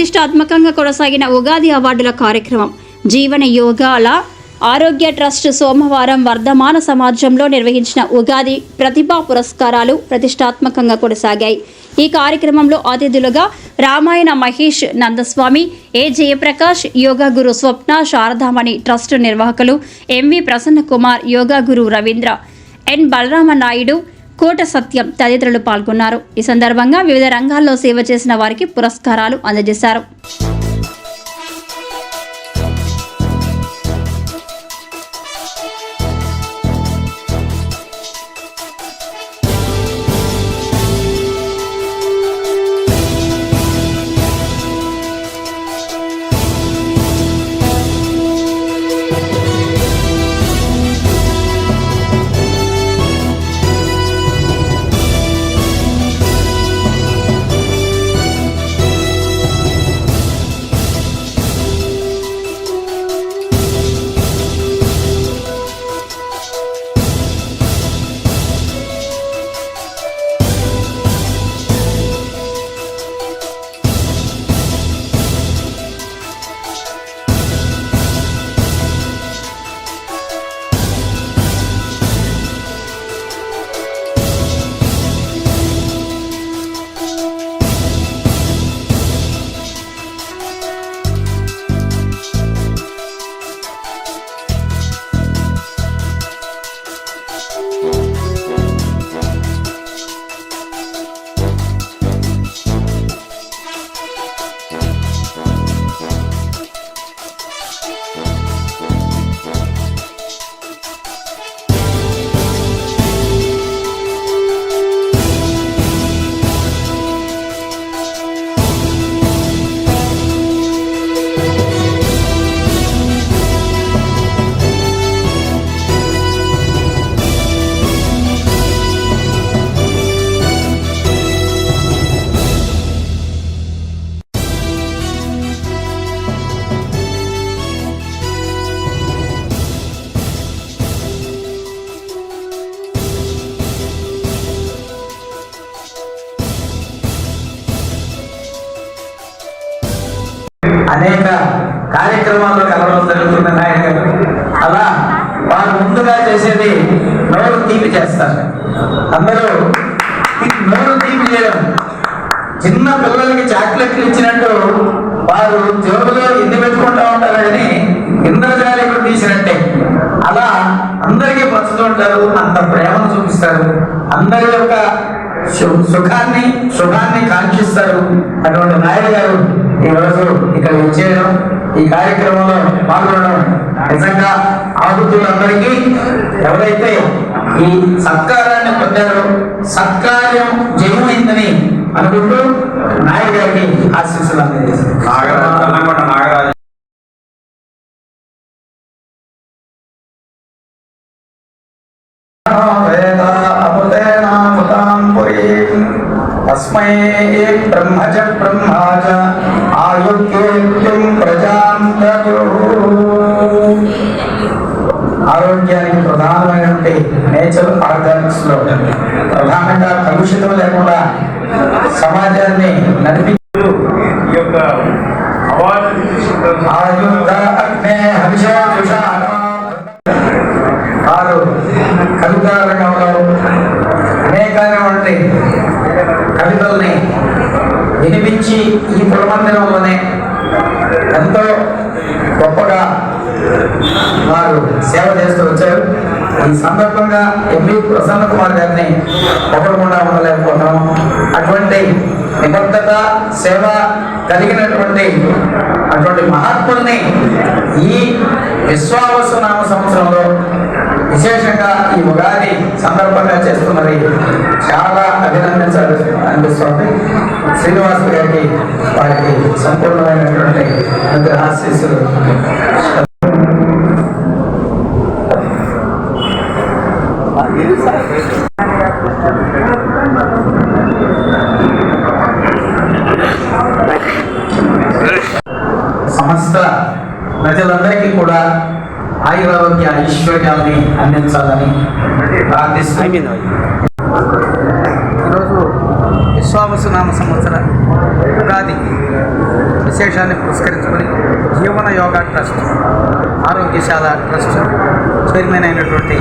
ప్రతిష్టాత్మకంగా కొనసాగిన ఉగాది అవార్డుల కార్యక్రమం జీవన యోగాల ఆరోగ్య ట్రస్ట్ సోమవారం వర్ధమాన సమాజంలో నిర్వహించిన ఉగాది ప్రతిభా పురస్కారాలు ప్రతిష్టాత్మకంగా కొనసాగాయి. ఈ కార్యక్రమంలో అతిథులుగా రామాయణ మహేష్ నందస్వామి, ఏ జయప్రకాష్, యోగా గురు స్వప్న శారదామణి ట్రస్ట్ నిర్వాహకులు ఎంవి ప్రసన్న కుమార్, యోగా గురు రవీంద్ర, ఎన్ బలరామ నాయుడు, కోట సత్యం తదితరులు పాల్గొన్నారు. ఈ సందర్భంగా వివిధ రంగాల్లో సేవ చేసిన వారికి పురస్కారాలు అందజేశారు. అనేక కార్యక్రమాల్లో కలవడం జరుగుతుంది నాయన గారు. అలా వారు ముందుగా చేసేది నోరు తీపి చేస్తారు. అందరూ నోరు తీపి చేయడం, చిన్న పిల్లలకి చాక్లెట్లు ఇచ్చినట్టు వారు జోబులో ఎన్ని పెట్టుకుంటూ ఉంటారు అని ఇంద్రజాలికుడు తీసినట్టే అలా అందరికీ పంచుతూ ఉంటారు. అంత ప్రేమను చూపిస్తారు. అందరి యొక్క శుభాన్ని కాంక్షిస్తారు. అటువంటి నాయుడు గారు ఈరోజు ఇక్కడ వచ్చేయడం, ఈ కార్యక్రమంలో పాల్గొనడం నిజంగా ఆహుతులందరికీ ఎవరైతే ఈ సత్కారాన్ని పొందారో సత్కార్యం జయమైందని అనుకుంటూ నాయుడు గారికి ఆశీస్సులు అందజేశారు. తస్మై బ్రహ్మజ బ్రహ్మాజ ఆయుక్యం ప్రజాం ఆరోగ్యానికి ప్రధానమైనటువంటి నేచర్ ఆర్గానిక్స్ లో ప్రధానంగా కలుషితం లేకుండా సమాజాన్ని నడిపి వారు కవితా రంగంలో అనేకమైనటువంటి కవితల్ని వినిపించి ఈ పురమందిరంలోనే ఎంతో గొప్పగా వారు సేవ చేస్తూ వచ్చారు. ఈ సందర్భంగా ఎంవి ప్రసన్న కుమార్ గారిని ఒకకుండా ఉండలేకపోతున్నాం. అటువంటి నిబద్ధత సేవ కలిగినటువంటి అటువంటి మహాత్ముల్ని ఈ విశ్వావసు నామ సంవత్సరంలో విశేషంగా ఈ ఉగాది సందర్భంగా చేస్తున్నది చాలా అభినందించాలి అనిపిస్తుంది. శ్రీనివాస్ గారికి వారికి సంపూర్ణమైనటువంటి ఆశీస్సులు. సమస్త ప్రజలందరికీ కూడా ఆయురారోగ్య ఐశ్వర్యాన్ని అందించాలని ప్రార్థిస్తూ ఈరోజు విశ్వావసు నామ సంవత్సర ఉగాది విశేషాన్ని పురస్కరించుకొని జీవన యోగా ట్రస్ట్ ఆరోగ్యశాల ట్రస్ట్ చైర్మన్ అయినటువంటి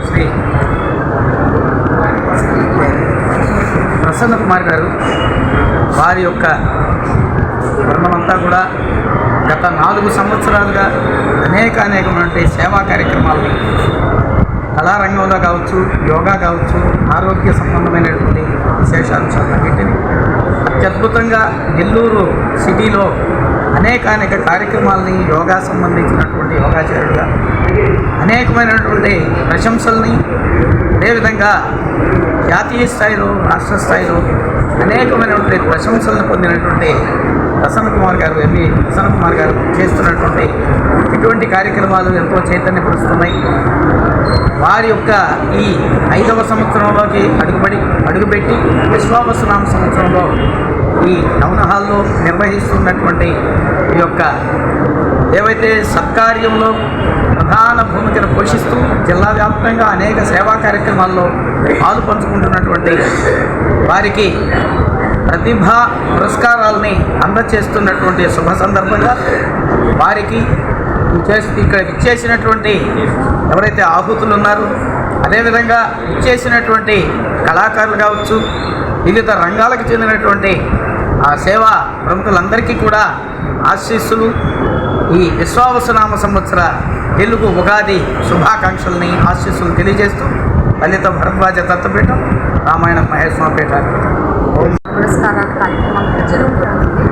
శ్రీ ప్రసన్న కుమార్ గారు వారి యొక్క ధర్మమంతా కూడా గత 4 సంవత్సరాలుగా అనేకమైనటువంటి సేవా కార్యక్రమాలు కళారంగంలో కావచ్చు, యోగా కావచ్చు, ఆరోగ్య సంబంధమైనటువంటి విశేషాంశాలన్నింటినీ అత్యద్భుతంగా నెల్లూరు సిటీలో అనేక కార్యక్రమాలని యోగా సంబంధించినటువంటి యోగాచారులుగా అనేకమైనటువంటి ప్రశంసల్ని, అదేవిధంగా జాతీయ స్థాయిలో, రాష్ట్ర స్థాయిలో అనేకమైనటువంటి ప్రశంసలను పొందినటువంటి ప్రసన్న కుమార్ గారు చేస్తున్నటువంటి ఇటువంటి కార్యక్రమాలు ఎంతో చైతన్యపరుస్తున్నాయి. వారి యొక్క ఈ 5వ సంవత్సరంలోకి అడుగుపెట్టి విశ్వావసనామ సంవత్సరంలో ఈ టౌన్ హాల్లో నిర్వహిస్తున్నటువంటి ఈ యొక్క ఏవైతే సత్కార్యంలో ప్రధాన భూమికను పోషిస్తూ జిల్లా వ్యాప్తంగా అనేక సేవా కార్యక్రమాల్లో పాలు పంచుకుంటున్నటువంటి వారికి ప్రతిభా పురస్కారాలని అందజేస్తున్నటువంటి శుభ సందర్భంగా వారికి ఇక్కడ ఇచ్చేసినటువంటి ఎవరైతే ఆహుతులు ఉన్నారో, అదేవిధంగా ఇచ్చేసినటువంటి కళాకారులు కావచ్చు, వివిధ రంగాలకు చెందినటువంటి ఆ సేవా ప్రముఖులందరికీ కూడా ఆశీస్సులు, ఈ విశ్వావసనామ సంవత్సర తెలుగు ఉగాది శుభాకాంక్షల్ని ఆశీస్సులు తెలియజేస్తూ లలిత భరద్వాజ దత్తపీఠం, రామాయణ మహేశ్వరపేట పురస్కారాల కార్యక్రమం జరుగుతుంది.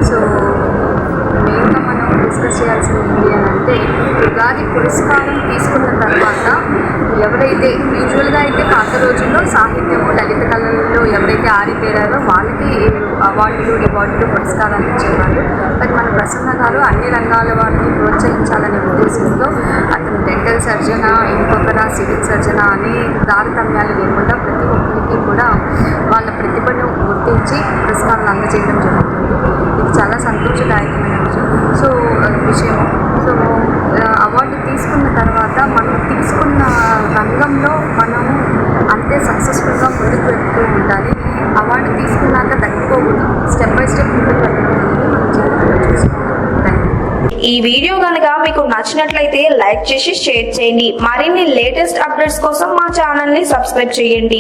సో మెయిన్గా మనం డిస్కస్ చేయాల్సింది ఏంటి అని అంటే, ఉగాది పురస్కారం తీసుకున్న తర్వాత ఎవరైతే యూజువల్గా అయితే పాత రోజుల్లో సాహిత్యము, లలిత కళల్లో ఎవరైతే ఆరితేరారో వాళ్ళకి అవార్డులు, రివార్డులు, పురస్కారాలు ఇచ్చేవాళ్ళు. బట్ మన ప్రసన్న గారు అన్ని రంగాల వారిని ప్రోత్సహించాలనే ఉద్దేశంతో అతను డెంటల్ సర్జనా, ఇంకొకరా సివిల్ సర్జనా అనే తారతమ్యాలు లేకుండా ప్రతి ఒక్కరికి కూడా వాళ్ళ ప్రతిభను గుర్తించి పురస్కారాలు అందజేయడం జరుగుతుంది. ఇది చాలా సంతోషదాయకమైన విషయం. సో అవార్డు తీసుకున్న తర్వాత మనం తీసుకున్న రంగంలో మనము అంతే సక్సెస్ఫుల్గా ముందుకు వెళ్తూ ఉండాలి. అవార్డు తీసుకున్నాక తగ్గిపోకూడదు, స్టెప్ బై స్టెప్ ముందుకు వెళ్ళడం అనేది మనం జీవితంలో చూసుకోవాలి. ఈ వీడియో కనుక మీకు నచ్చినట్లయితే లైక్ చేసి షేర్ చేయండి. మరిన్ని లేటెస్ట్ అప్డేట్స్ కోసం మా ఛానల్ ని సబ్స్క్రైబ్ చేయండి.